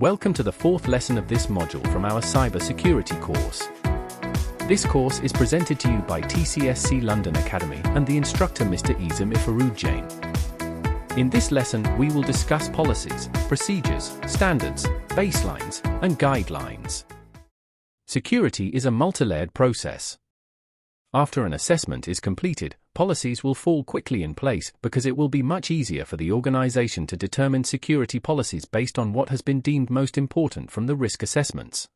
Welcome to the fourth lesson of this module from our cybersecurity course. This course is presented to you by TCSC London Academy and the instructor Mr. Isam Ifarud Jain. In this lesson, we will discuss policies, procedures, standards, baselines, and guidelines. Security is a multilayered process. After an assessment is completed, policies will fall quickly in place because it will be much easier for the organization to determine security policies based on what has been deemed most important from the risk assessments.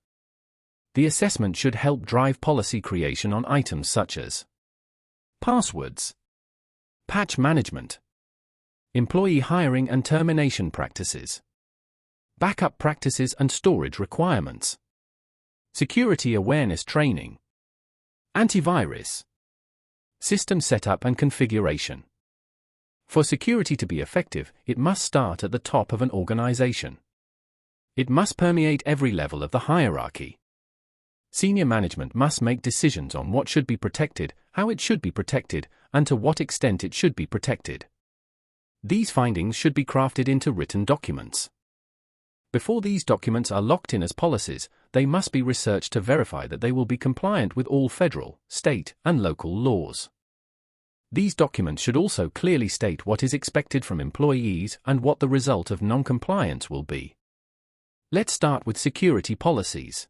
The assessment should help drive policy creation on items such as passwords, patch management, employee hiring and termination practices, backup practices and storage requirements, security awareness training, antivirus, system setup and configuration. For security to be effective, it must start at the top of an organization. It must permeate every level of the hierarchy. Senior management must make decisions on what should be protected, how it should be protected, and to what extent it should be protected. These findings should be crafted into written documents. Before these documents are locked in as policies, they must be researched to verify that they will be compliant with all federal, state, and local laws. These documents should also clearly state what is expected from employees and what the result of non-compliance will be. Let's start with security policies.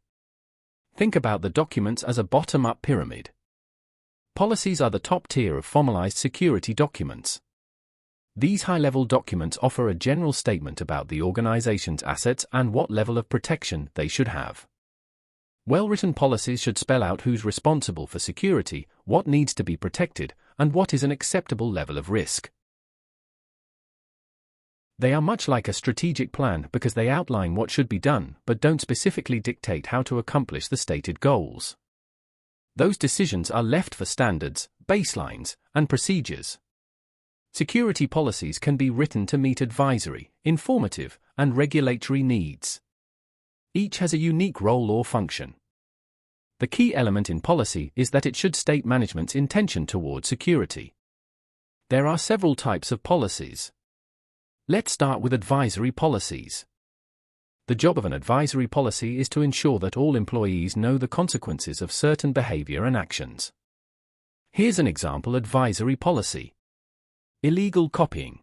Think about the documents as a bottom-up pyramid. Policies are the top tier of formalized security documents. These high-level documents offer a general statement about the organization's assets and what level of protection they should have. Well-written policies should spell out who's responsible for security, what needs to be protected, and what is an acceptable level of risk. They are much like a strategic plan because they outline what should be done but don't specifically dictate how to accomplish the stated goals. Those decisions are left for standards, baselines, and procedures. Security policies can be written to meet advisory, informative, and regulatory needs. Each has a unique role or function. The key element in policy is that it should state management's intention toward security. There are several types of policies. Let's start with advisory policies. The job of an advisory policy is to ensure that all employees know the consequences of certain behavior and actions. Here's an example advisory policy. Illegal copying.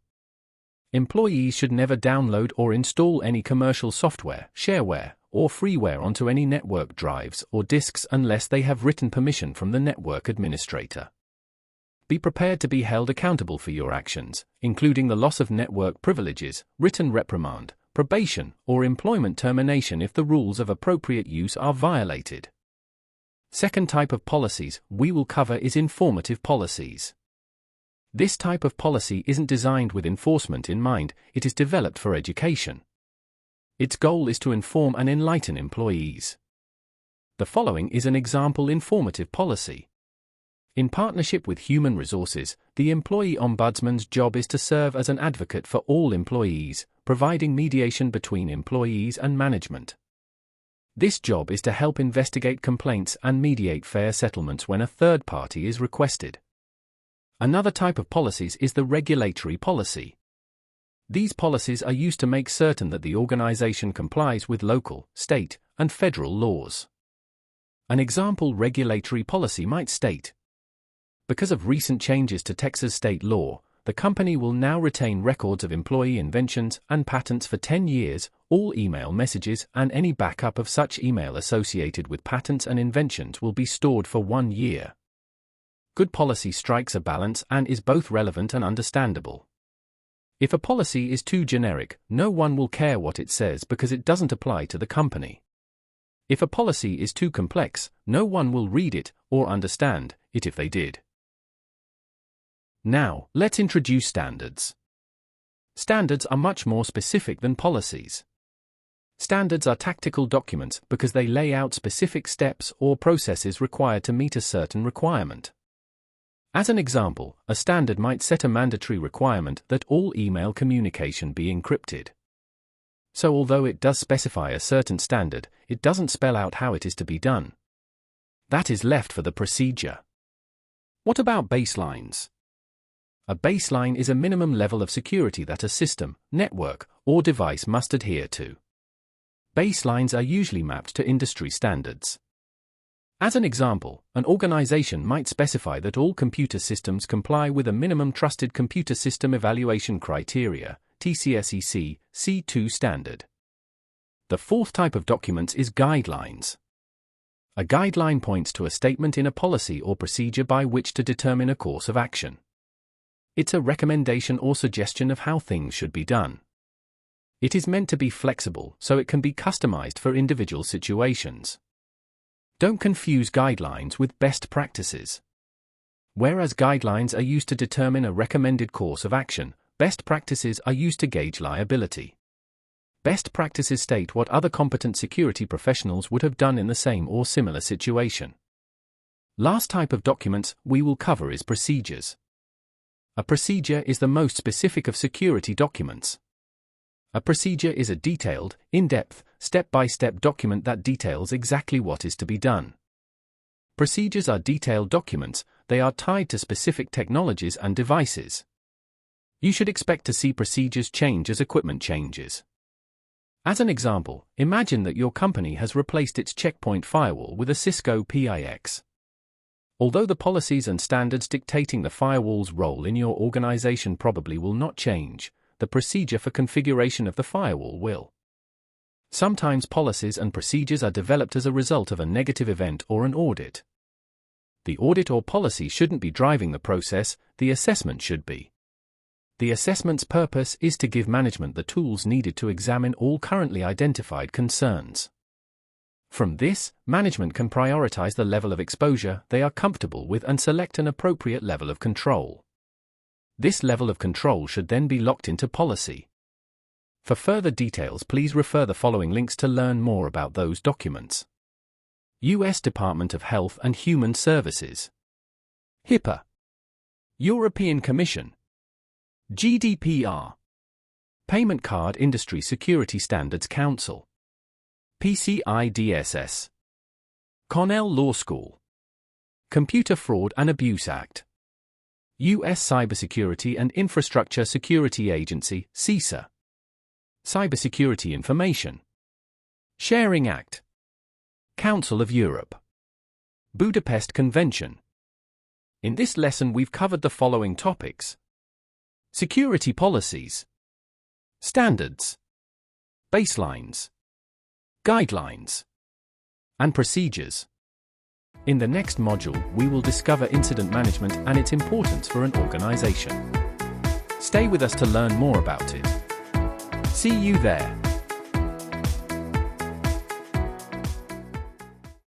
Employees should never download or install any commercial software, shareware, or freeware onto any network drives or disks unless they have written permission from the network administrator. Be prepared to be held accountable for your actions, including the loss of network privileges, written reprimand, probation, or employment termination if the rules of appropriate use are violated. Second type of policies we will cover is informative policies. This type of policy isn't designed with enforcement in mind, it is developed for education. Its goal is to inform and enlighten employees. The following is an example informative policy. In partnership with Human Resources, the Employee Ombudsman's job is to serve as an advocate for all employees, providing mediation between employees and management. This job is to help investigate complaints and mediate fair settlements when a third party is requested. Another type of policies is the regulatory policy. These policies are used to make certain that the organization complies with local, state, and federal laws. An example regulatory policy might state, because of recent changes to Texas state law, the company will now retain records of employee inventions and patents for 10 years, all email messages and any backup of such email associated with patents and inventions will be stored for 1 year. Good policy strikes a balance and is both relevant and understandable. If a policy is too generic, no one will care what it says because it doesn't apply to the company. If a policy is too complex, no one will read it or understand it if they did. Now, let's introduce standards. Standards are much more specific than policies. Standards are tactical documents because they lay out specific steps or processes required to meet a certain requirement. As an example, a standard might set a mandatory requirement that all email communication be encrypted. So although it does specify a certain standard, it doesn't spell out how it is to be done. That is left for the procedure. What about baselines? A baseline is a minimum level of security that a system, network, or device must adhere to. Baselines are usually mapped to industry standards. As an example, an organization might specify that all computer systems comply with a minimum trusted computer system evaluation criteria, TCSEC, C2 standard. The fourth type of documents is guidelines. A guideline points to a statement in a policy or procedure by which to determine a course of action. It's a recommendation or suggestion of how things should be done. It is meant to be flexible, so it can be customized for individual situations. Don't confuse guidelines with best practices. Whereas guidelines are used to determine a recommended course of action, best practices are used to gauge liability. Best practices state what other competent security professionals would have done in the same or similar situation. Last type of documents we will cover is procedures. A procedure is the most specific of security documents. A procedure is a detailed, in-depth, step-by-step document that details exactly what is to be done. Procedures are detailed documents, they are tied to specific technologies and devices. You should expect to see procedures change as equipment changes. As an example, imagine that your company has replaced its checkpoint firewall with a Cisco PIX. Although the policies and standards dictating the firewall's role in your organization probably will not change, the procedure for configuration of the firewall will. Sometimes policies and procedures are developed as a result of a negative event or an audit. The audit or policy shouldn't be driving the process, the assessment should be. The assessment's purpose is to give management the tools needed to examine all currently identified concerns. From this, management can prioritize the level of exposure they are comfortable with and select an appropriate level of control. This level of control should then be locked into policy. For further details, please refer the following links to learn more about those documents. U.S. Department of Health and Human Services. HIPAA. European Commission. GDPR. Payment Card Industry Security Standards Council. PCI DSS. Cornell Law School. Computer Fraud and Abuse Act. U.S. Cybersecurity and Infrastructure Security Agency, CISA. Cybersecurity Information Sharing Act. Council of Europe. Budapest Convention. In this lesson we've covered the following topics: security policies, standards, baselines, guidelines, and procedures. In the next module, we will discover incident management and its importance for an organization. Stay with us to learn more about it. See you there.